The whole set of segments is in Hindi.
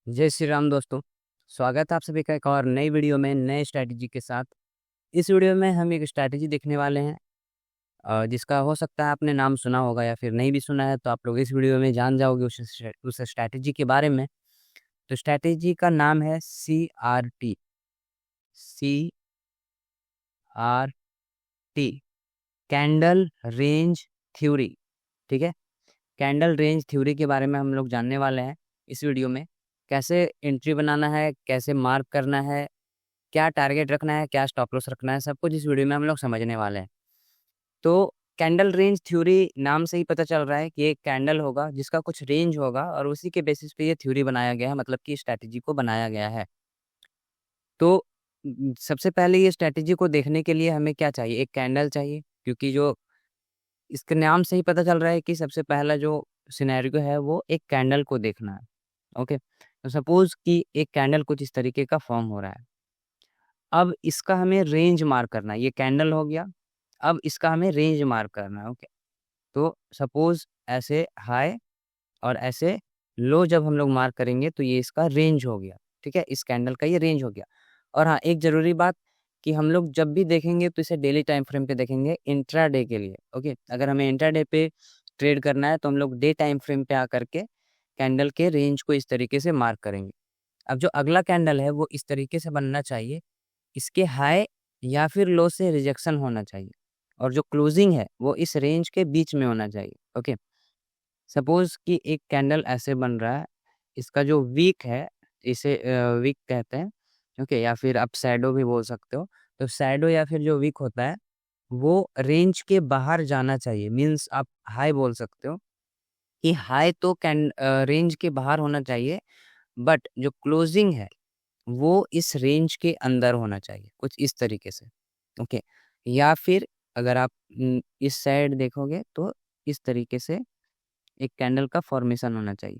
जय श्री राम दोस्तों। स्वागत है आप सभी का एक और नई वीडियो में नए स्ट्रैटेजी के साथ। इस वीडियो में हम एक स्ट्रैटेजी देखने वाले हैं जिसका हो सकता है आपने नाम सुना होगा या फिर नहीं भी सुना है, तो आप लोग इस वीडियो में जान जाओगे उस स्ट्रैटेजी के बारे में। तो स्ट्रैटेजी का नाम है CRT। CRT, candle range theory. ठीक है, कैंडल रेंज थ्योरी के बारे में हम लोग जानने वाले हैं इस वीडियो में। कैसे एंट्री बनाना है, कैसे मार्क करना है, क्या टारगेट रखना है, क्या स्टॉप लॉस रखना है, सब कुछ इस वीडियो में हम लोग समझने वाले हैं। तो कैंडल रेंज थ्योरी नाम से ही पता चल रहा है कि एक कैंडल होगा जिसका कुछ रेंज होगा और उसी के बेसिस पे ये थ्योरी बनाया गया है, मतलब कि स्ट्रैटेजी को बनाया गया है। तो सबसे पहले ये स्ट्रैटेजी को देखने के लिए हमें क्या चाहिए, एक कैंडल चाहिए, क्योंकि जो इसके नाम से ही पता चल रहा है कि सबसे पहला जो सिनेरियो है वो एक कैंडल को देखना है। ओके, तो सपोज कि एक कैंडल कुछ इस तरीके का फॉर्म हो रहा है। अब इसका हमें रेंज मार्क करना है, ये कैंडल हो गया। अब इसका हमें रेंज मार्क करना है। ओके, तो सपोज ऐसे हाई और ऐसे लो जब हम लोग मार्क करेंगे तो ये इसका रेंज हो गया। ठीक है, इस कैंडल का ये रेंज हो गया। और हाँ, एक जरूरी बात कि हम लोग जब भी देखेंगे तो इसे डेली टाइम फ्रेम पे देखेंगे, इंट्राडे के लिए। ओके, अगर हमें इंट्राडे पे ट्रेड करना है तो हम लोग डे टाइम फ्रेम पे आकर के कैंडल के रेंज को इस तरीके से मार्क करेंगे। अब जो अगला कैंडल है वो इस तरीके से बनना चाहिए, इसके हाई या फिर लो से रिजेक्शन होना चाहिए, और जो क्लोजिंग है वो इस रेंज के बीच में होना चाहिए। ओके, सपोज कि एक कैंडल ऐसे बन रहा है, इसका जो वीक है, इसे वीक कहते हैं। ओके, या फिर आप शैडो भी बोल सकते हो। तो शैडो या फिर जो वीक होता है वो रेंज के बाहर जाना चाहिए, मीन्स आप हाई बोल सकते हो कि हाई तो रेंज के बाहर होना चाहिए, बट जो क्लोजिंग है वो इस रेंज के अंदर होना चाहिए, कुछ इस तरीके से। ओके, या फिर अगर आप इस साइड देखोगे तो इस तरीके से एक कैंडल का फॉर्मेशन होना चाहिए,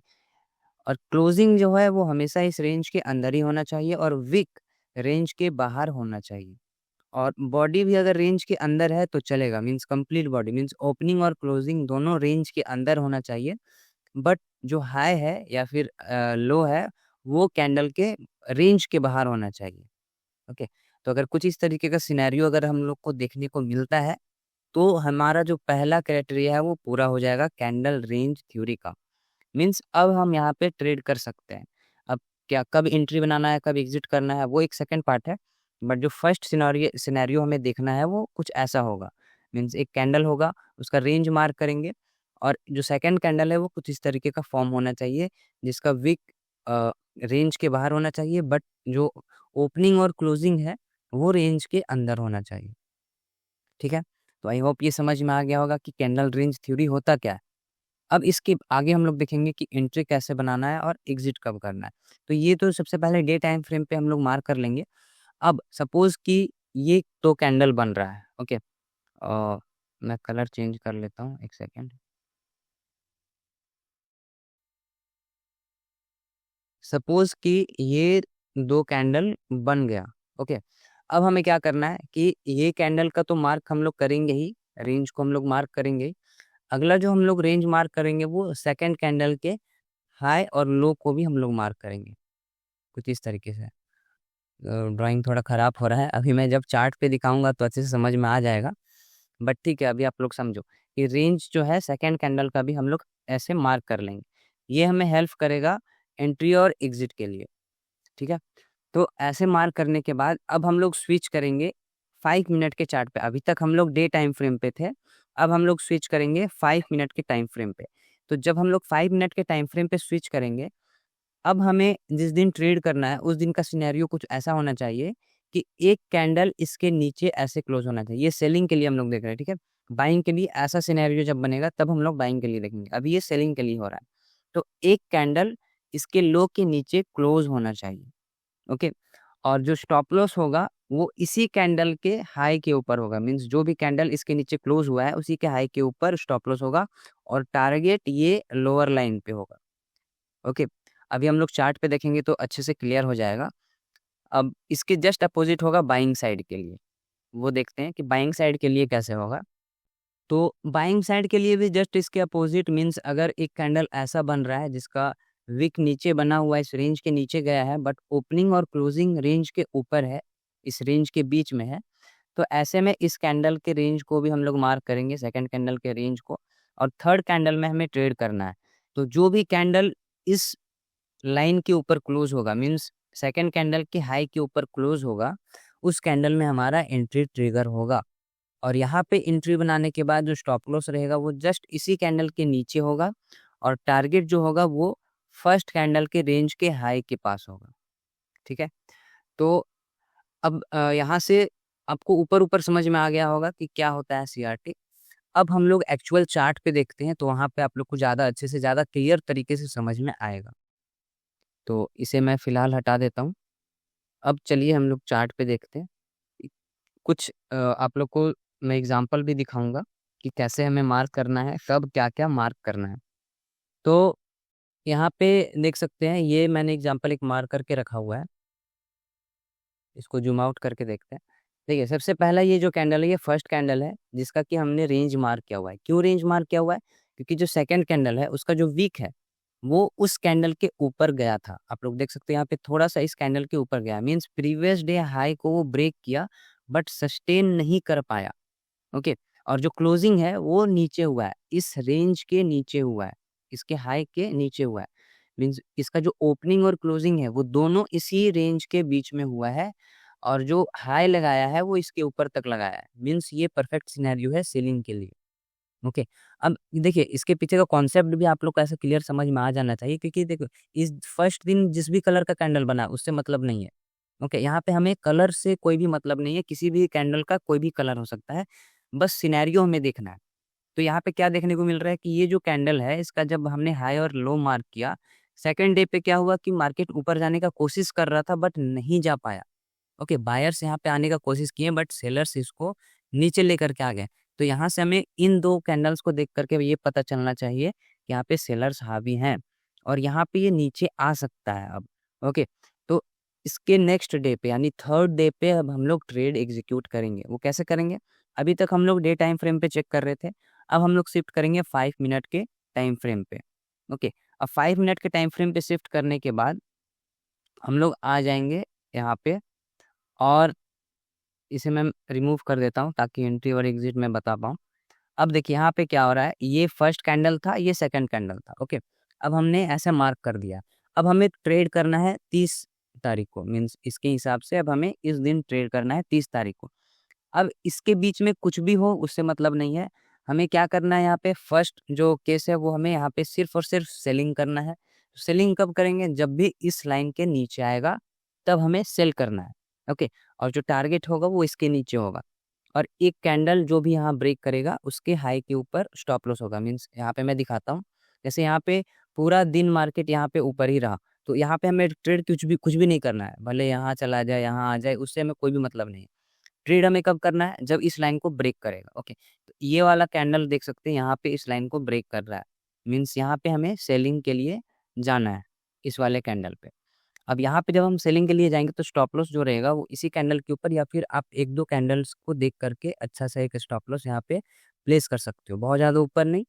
और क्लोजिंग जो है वो हमेशा इस रेंज के अंदर ही होना चाहिए, और विक रेंज के बाहर होना चाहिए। और बॉडी भी अगर रेंज के अंदर है तो चलेगा, means complete body, means opening और क्लोजिंग दोनों रेंज के अंदर होना चाहिए। बट जो हाई है या फिर लो है वो कैंडल के रेंज के बाहर होना चाहिए। ओके, तो अगर कुछ इस तरीके का सिनेरियो अगर हम लोग को देखने को मिलता है तो हमारा जो पहला क्राइटेरिया है वो पूरा हो जाएगा कैंडल रेंज थ्योरी का। मीन्स अब हम यहाँ पे ट्रेड कर सकते हैं। अब क्या कब एंट्री बनाना है, कब एग्जिट करना है, वो एक सेकंड पार्ट है। बट जो फर्स्ट सिनेरियो सिनेरियो हमें देखना है वो कुछ ऐसा होगा। मीन्स एक कैंडल होगा, उसका रेंज मार्क करेंगे, और जो सेकंड कैंडल है वो कुछ इस तरीके का फॉर्म होना चाहिए, जिसका विक रेंज के बाहर होना चाहिए, बट जो ओपनिंग और क्लोजिंग है वो रेंज के अंदर होना चाहिए। ठीक है, तो आई होप ये समझ में आ गया होगा कि कैंडल रेंज थ्योरी होता क्या है। अब इसके आगे हम लोग देखेंगे कि एंट्री कैसे बनाना है और एग्जिट कब करना है। तो ये तो सबसे पहले डे टाइम फ्रेम पे हम लोग मार्क कर लेंगे। अब सपोज कि ये तो कैंडल बन रहा है। ओके, और मैं कलर चेंज कर लेता हूँ, एक सेकेंड। सपोज कि ये दो कैंडल बन गया। ओके, अब हमें क्या करना है कि ये कैंडल का तो मार्क हम लोग करेंगे ही, रेंज को हम लोग मार्क करेंगे ही। अगला जो हम लोग रेंज मार्क करेंगे वो सेकंड कैंडल के हाई और लो को भी हम लोग मार्क करेंगे, कुछ इस तरीके से। ड्राइंग थोड़ा खराब हो रहा है, अभी मैं जब चार्ट पे दिखाऊंगा तो अच्छे से समझ में आ जाएगा। बट ठीक है, अभी आप लोग समझो कि रेंज जो है सेकंड कैंडल का भी हम लोग ऐसे मार्क कर लेंगे। ये हमें हेल्प करेगा एंट्री और एग्जिट के लिए। ठीक है, तो ऐसे मार्क करने के बाद अब हम लोग स्विच करेंगे 5 मिनट के चार्ट पे। अभी तक हम लोग डे टाइम फ्रेम पे थे, अब हम लोग स्विच करेंगे 5 मिनट के टाइम फ्रेम पे। तो जब हम लोग 5 मिनट के टाइम फ्रेम पे स्विच करेंगे, अब हमें जिस दिन ट्रेड करना है उस दिन का सिनेरियो कुछ ऐसा होना चाहिए कि एक कैंडल इसके नीचे ऐसे क्लोज होना चाहिए। ये सेलिंग के लिए हम लोग देख रहे हैं। ठीक है, बाइंग के लिए ऐसा सिनेरियो जब बनेगा तब हम लोग बाइंग के लिए देखेंगे, अभी ये सेलिंग के लिए हो रहा है। तो एक कैंडल इसके लो के नीचे क्लोज होना चाहिए। ओके, और जो स्टॉप लॉस होगा वो इसी कैंडल के हाई के ऊपर होगा, मीन्स जो भी कैंडल इसके नीचे क्लोज हुआ है उसी के हाई के ऊपर स्टॉप लॉस होगा, और टारगेट ये लोअर लाइन पे होगा। ओके, अभी हम लोग चार्ट पे देखेंगे तो अच्छे से क्लियर हो जाएगा। अब इसके जस्ट अपोजिट होगा बाइंग साइड के लिए, वो देखते हैं कि बाइंग साइड के लिए कैसे होगा। तो बाइंग साइड के लिए भी जस्ट इसके अपोजिट, मीन्स अगर एक कैंडल ऐसा बन रहा है जिसका विक नीचे बना हुआ है, इस रेंज के नीचे गया है, बट ओपनिंग और क्लोजिंग रेंज के ऊपर है, इस रेंज के बीच में है। तो ऐसे में इस कैंडल के रेंज को भी हम लोग मार्क करेंगे, सेकंड कैंडल के रेंज को, और थर्ड कैंडल में हमें ट्रेड करना है। तो जो भी कैंडल इस लाइन के ऊपर क्लोज होगा, मीन्स सेकंड कैंडल के हाई के ऊपर क्लोज होगा, उस कैंडल में हमारा एंट्री ट्रिगर होगा। और यहाँ पे एंट्री बनाने के बाद जो स्टॉप लॉस रहेगा वो जस्ट इसी कैंडल के नीचे होगा, और टारगेट जो होगा वो फर्स्ट कैंडल के रेंज के हाई के पास होगा। ठीक है, तो अब यहाँ से आपको ऊपर ऊपर समझ में आ गया होगा कि क्या होता है सीआरटी। अब हम लोग एक्चुअल चार्ट पे देखते हैं, तो वहाँ पे आप लोग को ज़्यादा अच्छे से, ज़्यादा क्लियर तरीके से समझ में आएगा। तो इसे मैं फिलहाल हटा देता हूँ। अब चलिए हम लोग चार्ट पे देखते हैं। कुछ आप लोग को मैं एग्जांपल भी दिखाऊंगा कि कैसे हमें मार्क करना है, कब क्या क्या मार्क करना है। तो यहाँ पे देख सकते हैं, ये मैंने एग्जांपल एक मार्क करके रखा हुआ है, इसको जूम आउट करके देखते हैं। देखिए, सबसे पहला ये जो कैंडल है, ये फर्स्ट कैंडल है जिसका कि हमने रेंज मार्क किया हुआ है। क्यों रेंज मार्क किया हुआ है? क्योंकि जो सेकंड कैंडल है उसका जो वीक है वो उस कैंडल के ऊपर गया था। आप लोग देख सकते हैं यहाँ पे थोड़ा सा इस कैंडल के ऊपर गया, मीन्स प्रीवियस डे हाई को वो ब्रेक किया बट सस्टेन नहीं कर पाया। ओके, और जो क्लोजिंग है वो नीचे हुआ है, इस रेंज के नीचे हुआ है, इसके हाई के नीचे हुआ है। मीन्स इसका जो ओपनिंग और क्लोजिंग है वो दोनों इसी रेंज के बीच में हुआ है, और जो हाई लगाया है वो इसके ऊपर तक लगाया है। मीन्स ये परफेक्ट सिनेरियो है सेलिंग के लिए। ओके, अब देखिए इसके पीछे का कॉन्सेप्ट भी आप लोग को ऐसा क्लियर समझ में आ जाना चाहिए, क्योंकि देखो इस फर्स्ट दिन जिस भी कलर का कैंडल बना उससे मतलब नहीं है। ओके, यहाँ पे हमें कलर से कोई भी मतलब नहीं है, किसी भी कैंडल का कोई भी कलर हो सकता है, बस सिनेरियो हमें देखना है। तो यहाँ पे क्या देखने को मिल रहा है कि ये जो कैंडल है इसका जब हमने हाई और लो मार्क किया, सेकेंड डे पे क्या हुआ कि मार्केट ऊपर जाने का कोशिश कर रहा था बट नहीं जा पाया। ओके, बायर्स यहाँ पे आने का कोशिश किए बट सेलर्स इसको नीचे लेकर के आ गए। तो यहाँ से हमें इन दो कैंडल्स को देख करके ये पता चलना चाहिए कि यहाँ पे सेलर्स हावी हैं, और यहाँ पे ये नीचे आ सकता है अब। ओके, तो इसके नेक्स्ट डे पे यानी थर्ड डे पे अब हम लोग ट्रेड एग्जीक्यूट करेंगे। वो कैसे करेंगे? अभी तक हम लोग डे टाइम फ्रेम पे चेक कर रहे थे, अब हम लोग शिफ्ट करेंगे 5 मिनट के टाइम फ्रेम पे। ओके, अब 5 मिनट के टाइम फ्रेम पे शिफ्ट करने के बाद हम लोग आ जाएंगे यहाँ पे, और इसे मैं रिमूव कर देता हूँ ताकि एंट्री और एग्जिट में बता पाऊँ। अब देखिए यहाँ पे क्या हो रहा है, ये फर्स्ट कैंडल था, ये सेकंड कैंडल था। ओके, अब हमने ऐसे मार्क कर दिया। अब हमें ट्रेड करना है 30 तारीख को, मीन्स इसके हिसाब से अब हमें इस दिन ट्रेड करना है 30 तारीख को। अब इसके बीच में कुछ भी हो उससे मतलब नहीं है, हमें क्या करना है, यहाँ पे फर्स्ट जो केस है वो हमें यहाँ पे सिर्फ और सिर्फ सेलिंग करना है। सेलिंग कब करेंगे? जब भी इस लाइन के नीचे आएगा तब हमें सेल करना है। ओके, और जो टारगेट होगा वो इसके नीचे होगा, और एक कैंडल जो भी यहाँ ब्रेक करेगा उसके हाई के ऊपर स्टॉप लॉस होगा। मीन्स यहाँ पे मैं दिखाता हूँ, जैसे यहाँ पे पूरा दिन मार्केट यहाँ पे ऊपर ही रहा, तो यहाँ पे हमें ट्रेड कुछ भी नहीं करना है, भले यहाँ चला जाए यहाँ आ जाए, उससे हमें कोई भी मतलब नहीं है। ट्रेड हमें कब करना है? जब इस लाइन को ब्रेक करेगा। ओके, तो ये वाला कैंडल देख सकते हैं यहाँ पे इस लाइन को ब्रेक कर रहा है, मीन्स यहाँ पे हमें सेलिंग के लिए जाना है इस वाले कैंडल पे। अब यहाँ पे जब हम सेलिंग के लिए जाएंगे तो स्टॉप लॉस जो रहेगा वो इसी कैंडल के ऊपर, या फिर आप एक दो कैंडल्स को देख करके अच्छा सा एक स्टॉप लॉस यहाँ पे प्लेस कर सकते हो, बहुत ज़्यादा ऊपर नहीं,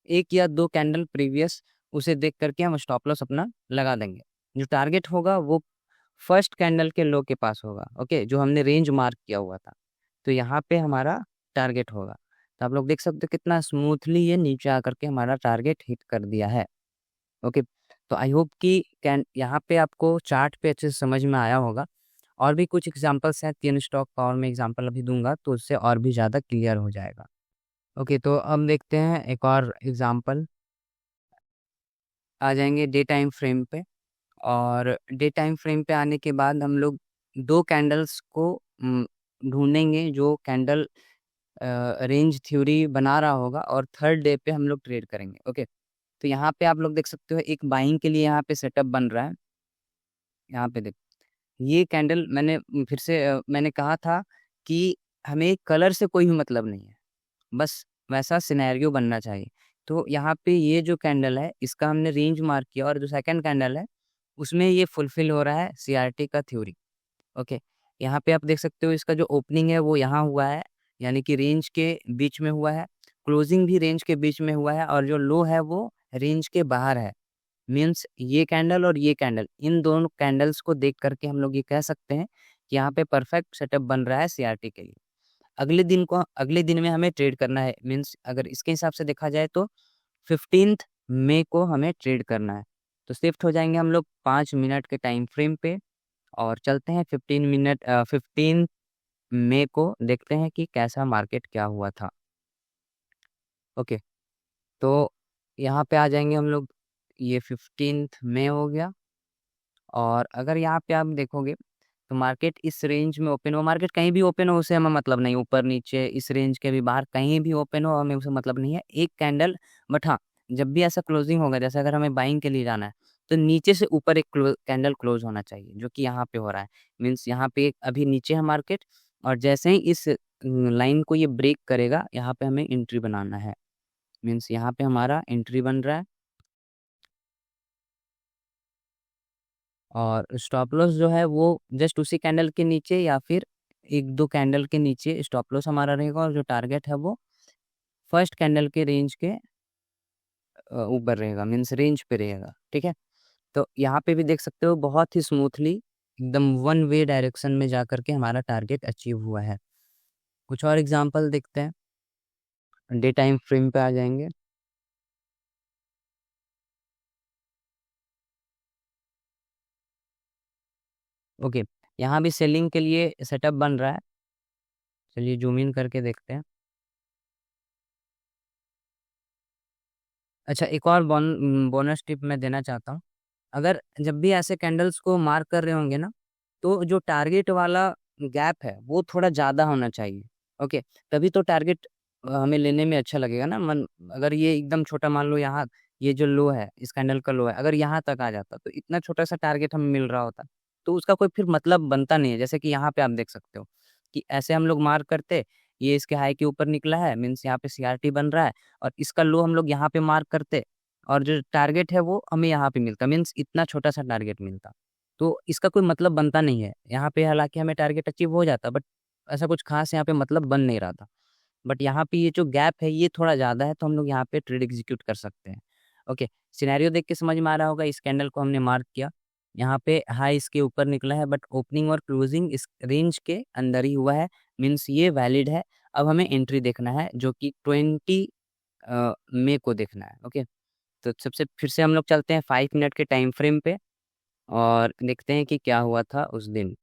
एक या दो कैंडल प्रीवियस उसे देख करके हम स्टॉप लॉस अपना लगा देंगे। जो टारगेट होगा वो फर्स्ट कैंडल के लो के पास होगा। ओके, जो हमने रेंज मार्क किया हुआ था, तो यहाँ पे हमारा टारगेट होगा। तो आप लोग देख सकते हो कितना स्मूथली ये नीचे आकर के हमारा टारगेट हिट कर दिया है। ओके, तो आई होप कि कैन यहाँ पे आपको चार्ट पे अच्छे से समझ में आया होगा। और भी कुछ एग्जांपल्स हैं, 3 स्टॉक का और मैं एग्जांपल अभी दूंगा तो उससे और भी ज़्यादा क्लियर हो जाएगा। ओके, तो अब देखते हैं एक और एग्जांपल। आ जाएंगे डे टाइम फ्रेम पे, और डे टाइम फ्रेम पे आने के बाद हम लोग दो कैंडल्स को ढूंढेंगे जो कैंडल रेंज थ्योरी बना रहा होगा, और थर्ड डे पे हम लोग ट्रेड करेंगे। ओके, तो यहाँ पे आप लोग देख सकते हो एक बाइंग के लिए यहाँ पे सेटअप बन रहा है। यहाँ पे देख, ये कैंडल मैंने फिर से मैंने कहा था कि हमें कलर से कोई भी मतलब नहीं है, बस वैसा सिनेरियो बनना चाहिए। तो यहाँ पे ये जो कैंडल है इसका हमने रेंज मार्क किया, और जो सेकंड कैंडल है उसमें ये फुलफिल हो रहा है सीआरटी का थ्योरी। ओके, यहाँ पे आप देख सकते हो इसका जो ओपनिंग है वो यहाँ हुआ है, यानी कि रेंज के बीच में हुआ है, क्लोजिंग भी रेंज के बीच में हुआ है, और जो लो है वो रेंज के बाहर है। मीन्स ये कैंडल और ये कैंडल, इन दोनों कैंडल्स को देख करके हम लोग ये कह सकते हैं कि यहाँ पे परफेक्ट सेटअप बन रहा है सीआरटी के लिए। अगले दिन में हमें ट्रेड करना है, मीन्स अगर इसके हिसाब से देखा जाए तो 15 मई को हमें ट्रेड करना है। तो शिफ्ट हो जाएंगे हम लोग 5 मिनट के टाइम फ्रेम पे और चलते हैं 15 मई को, देखते हैं कि कैसा मार्केट क्या हुआ था। ओके, तो यहाँ पे आ जाएंगे हम लोग, ये 15 मई हो गया। और अगर यहाँ पे आप देखोगे तो मार्केट इस रेंज में ओपन हो, मार्केट कहीं भी ओपन हो उसे हमें मतलब नहीं, ऊपर नीचे इस रेंज के भी बाहर कहीं भी ओपन हो हमें उसे मतलब नहीं है, एक कैंडल। बट हाँ, जब भी ऐसा क्लोजिंग होगा, जैसे अगर हमें बाइंग के लिए जाना है तो नीचे से ऊपर एक कैंडल क्लोज होना चाहिए, जो कि यहाँ पे हो रहा है। मीन्स यहाँ पे अभी नीचे है मार्केट, और जैसे ही इस लाइन को ये ब्रेक करेगा यहाँ पे हमें एंट्री बनाना है। मीन्स यहाँ पे हमारा एंट्री बन रहा है, और स्टॉप लॉस जो है वो जस्ट उसी कैंडल के नीचे या फिर एक दो कैंडल के नीचे स्टॉप लॉस हमारा रहेगा, और जो टारगेट है वो फर्स्ट कैंडल के रेंज के ऊपर रहेगा, मीन्स रेंज पे रहेगा। ठीक है, तो यहाँ पे भी देख सकते हो बहुत ही स्मूथली एकदम वन वे डायरेक्शन में जा करके हमारा टारगेट अचीव हुआ है। कुछ और एग्जांपल देखते हैं, डे टाइम फ्रेम पे आ जाएंगे। ओके, यहाँ भी सेलिंग के लिए सेटअप बन रहा है, चलिए जूम इन करके देखते हैं। अच्छा, एक और बोनस टिप मैं देना चाहता हूँ। अगर जब भी ऐसे कैंडल्स को मार्क कर रहे होंगे ना, तो जो टारगेट वाला गैप है वो थोड़ा ज़्यादा होना चाहिए। ओके, तभी तो टारगेट हमें लेने में अच्छा लगेगा ना मन। अगर ये एकदम छोटा, मान लो यहाँ ये जो लो है, इस कैंडल का लो है, अगर यहाँ तक आ जाता तो इतना छोटा सा टारगेट हमें मिल रहा होता, तो उसका कोई फिर मतलब बनता नहीं है। जैसे कि यहाँ पे आप देख सकते हो कि ऐसे हम लोग मार्क करते, ये इसके हाई के ऊपर निकला है, मीन्स यहाँ पे सीआरटी बन रहा है, और इसका लो हम लोग यहाँ पे मार्क करते, और जो टारगेट है वो हमें यहाँ पे मिलता, मीन्स इतना छोटा सा टारगेट मिलता। तो इसका कोई मतलब बनता नहीं है यहाँ पे, हालांकि हमें टारगेट अचीव हो जाता, बट ऐसा कुछ खास यहाँ पे मतलब बन नहीं रहा था। बट यहाँ पे ये जो गैप है ये थोड़ा ज़्यादा है, तो हम लोग यहाँ पे ट्रेड एग्जीक्यूट कर सकते हैं। ओके, सिनेरियो देख के समझ में आ रहा होगा, इस कैंडल को हमने मार्क किया, यहाँ पे हाई इसके ऊपर निकला है, बट ओपनिंग और क्लोजिंग इस रेंज के अंदर ही हुआ है, मीन्स ये वैलिड है। अब हमें एंट्री देखना है जो कि 20 मई को देखना है। ओके, तो सबसे फिर से हम लोग चलते हैं 5 मिनट के टाइम फ्रेम पे और देखते हैं कि क्या हुआ था उस दिन।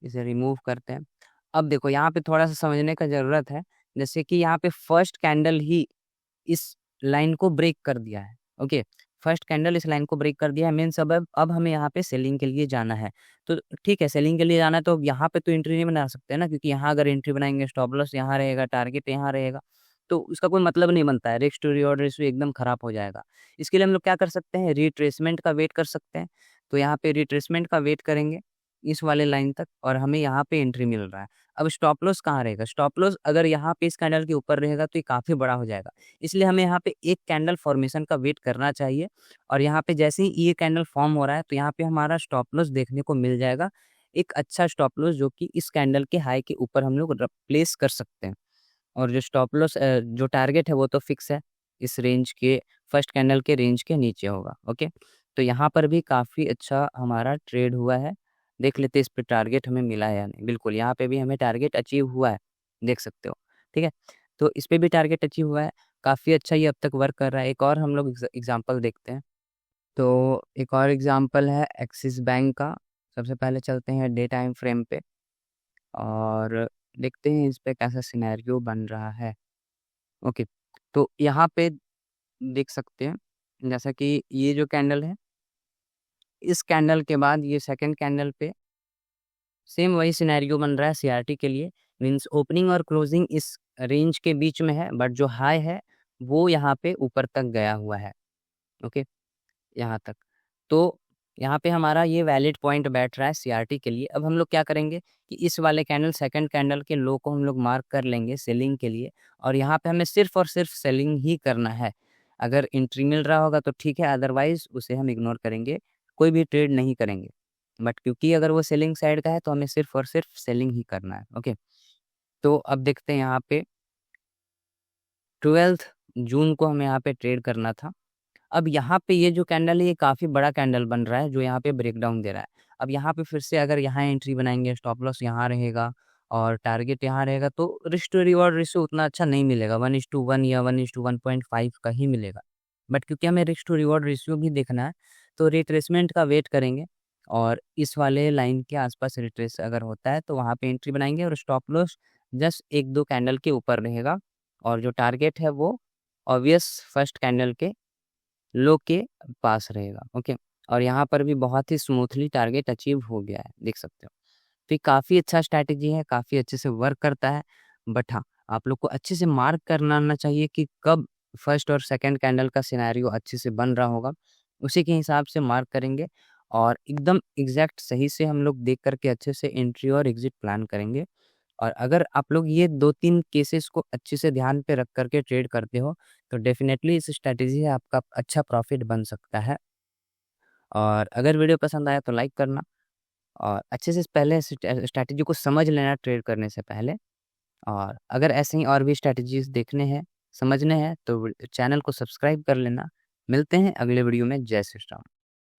इसे रिमूव करते हैं। अब देखो यहाँ पे थोड़ा सा समझने का जरूरत है, जैसे कि यहाँ पे फर्स्ट कैंडल ही इस लाइन को ब्रेक कर दिया है। ओके, फर्स्ट कैंडल इस लाइन को ब्रेक कर दिया है, मीन्स अब हमें यहाँ पे सेलिंग के लिए जाना है। तो ठीक है, सेलिंग के लिए जाना है तो अब यहाँ पे तो एंट्री नहीं बना सकते ना, क्योंकि यहाँ अगर एंट्री बनाएंगे स्टॉप लॉस यहाँ रहेगा, टारगेट यहाँ रहेगा, तो उसका कोई मतलब नहीं बनता है, रिस्क टू रिवॉर्ड रेशियो एकदम खराब हो जाएगा। इसके लिए हम लोग क्या कर सकते हैं, रिट्रेसमेंट का वेट कर सकते हैं। तो यहाँ पे रिट्रेसमेंट का वेट करेंगे इस वाले लाइन तक, और हमें यहाँ पे एंट्री मिल रहा है। अब स्टॉप लॉस कहाँ रहेगा, स्टॉप लॉस अगर यहाँ पे इस कैंडल के ऊपर रहेगा तो ये काफी बड़ा हो जाएगा, इसलिए हमें यहाँ पे एक कैंडल फॉर्मेशन का वेट करना चाहिए। और यहाँ पे जैसे ही ये कैंडल फॉर्म हो रहा है तो यहाँ पे हमारा स्टॉप लॉस देखने को मिल जाएगा, एक अच्छा स्टॉप लॉस जो कि इस कैंडल के हाई के ऊपर हम लोग प्लेस कर सकते हैं। और जो स्टॉप लॉस जो टारगेट है वो तो फिक्स है, इस रेंज के फर्स्ट कैंडल के रेंज के नीचे होगा। ओके, तो यहाँ पर भी काफ़ी अच्छा हमारा ट्रेड हुआ है। देख लेते इस पे टारगेट हमें मिला है या नहीं। बिल्कुल, यहाँ पे भी हमें टारगेट अचीव हुआ है, देख सकते हो। ठीक है, तो इस पे भी टारगेट अचीव हुआ है, काफ़ी अच्छा ये अब तक वर्क कर रहा है। एक और हम लोग एग्जाम्पल देखते हैं। तो एक और एग्जाम्पल है एक्सिस बैंक का। सबसे पहले चलते हैं डे टाइम फ्रेम पे और देखते हैं इस पे कैसा सिनेरियो बन रहा है। ओके, तो यहाँ पे देख सकते हैं, जैसा कि ये जो कैंडल है, इस कैंडल के बाद ये सेकंड कैंडल पे सेम वही सिनेरियो बन रहा है सीआरटी के लिए, मीन्स ओपनिंग और क्लोजिंग इस रेंज के बीच में है, बट जो हाई है वो यहाँ पे ऊपर तक गया हुआ है। ओके, यहाँ तक, तो यहाँ पे हमारा ये वैलिड पॉइंट बैठ रहा है सीआरटी के लिए। अब हम लोग क्या करेंगे कि इस वाले कैंडल सेकंड कैंडल के लो को हम लोग मार्क कर लेंगे सेलिंग के लिए, और यहाँ पे हमें सिर्फ और सिर्फ सेलिंग ही करना है। अगर एंट्री मिल रहा होगा तो ठीक है, अदरवाइज उसे हम इग्नोर करेंगे, कोई भी ट्रेड नहीं करेंगे। बट क्योंकि अगर वो सेलिंग साइड का है तो हमें सिर्फ और सिर्फ सेलिंग ही करना है। ओके, तो अब देखते हैं यहाँ पे 12 जून को हमें यहाँ पे ट्रेड करना था। अब यहाँ पे ये जो कैंडल है ये काफ़ी बड़ा कैंडल बन रहा है जो यहाँ पे ब्रेकडाउन दे रहा है। अब यहाँ पे फिर से अगर यहाँ एंट्री बनाएंगे, स्टॉप लॉस यहाँ रहेगा और टारगेट यहाँ रहेगा, तो रिस्क टू रिवॉर्ड रेशियो उतना अच्छा नहीं मिलेगा, 1:1 या 1:1.5 का ही मिलेगा। बट क्योंकि हमें रिस्क टू रिवॉर्ड रेशियो भी देखना है, तो रिट्रेसमेंट का वेट करेंगे और इस वाले लाइन के आसपास रिट्रेस अगर होता है तो वहाँ पे एंट्री बनाएंगे और स्टॉप लॉस जस्ट 1-2 कैंडल के ऊपर रहेगा और जो टारगेट है वो ऑब्वियस फर्स्ट कैंडल के लो के पास रहेगा। ओके, और यहाँ पर भी बहुत ही स्मूथली टारगेट अचीव हो गया है, देख सकते हो। तो ये काफ़ी अच्छा स्ट्रैटेजी है, काफ़ी अच्छे से वर्क करता है। बट हाँ, आप लोग को अच्छे से मार्क करना आना चाहिए कि कब फर्स्ट और सेकंड कैंडल का सिनेरियो अच्छे से बन रहा होगा, उसी के हिसाब से मार्क करेंगे और एकदम एग्जैक्ट सही से हम लोग देख करके अच्छे से एंट्री और एग्जिट प्लान करेंगे। और अगर आप लोग ये 2-3 केसेस को अच्छे से ध्यान पे रख करके ट्रेड करते हो, तो डेफ़िनेटली इस स्ट्रैटेजी से आपका अच्छा प्रॉफ़िट बन सकता है। और अगर वीडियो पसंद आया तो लाइक करना और अच्छे से पहले स्ट्रैटेजी को समझ लेना ट्रेड करने से पहले। और अगर ऐसे ही और भी स्ट्रैटेजीज़ देखने हैं, समझने हैं तो चैनल को सब्सक्राइब कर लेना। मिलते हैं अगले वीडियो में। जय श्री राम।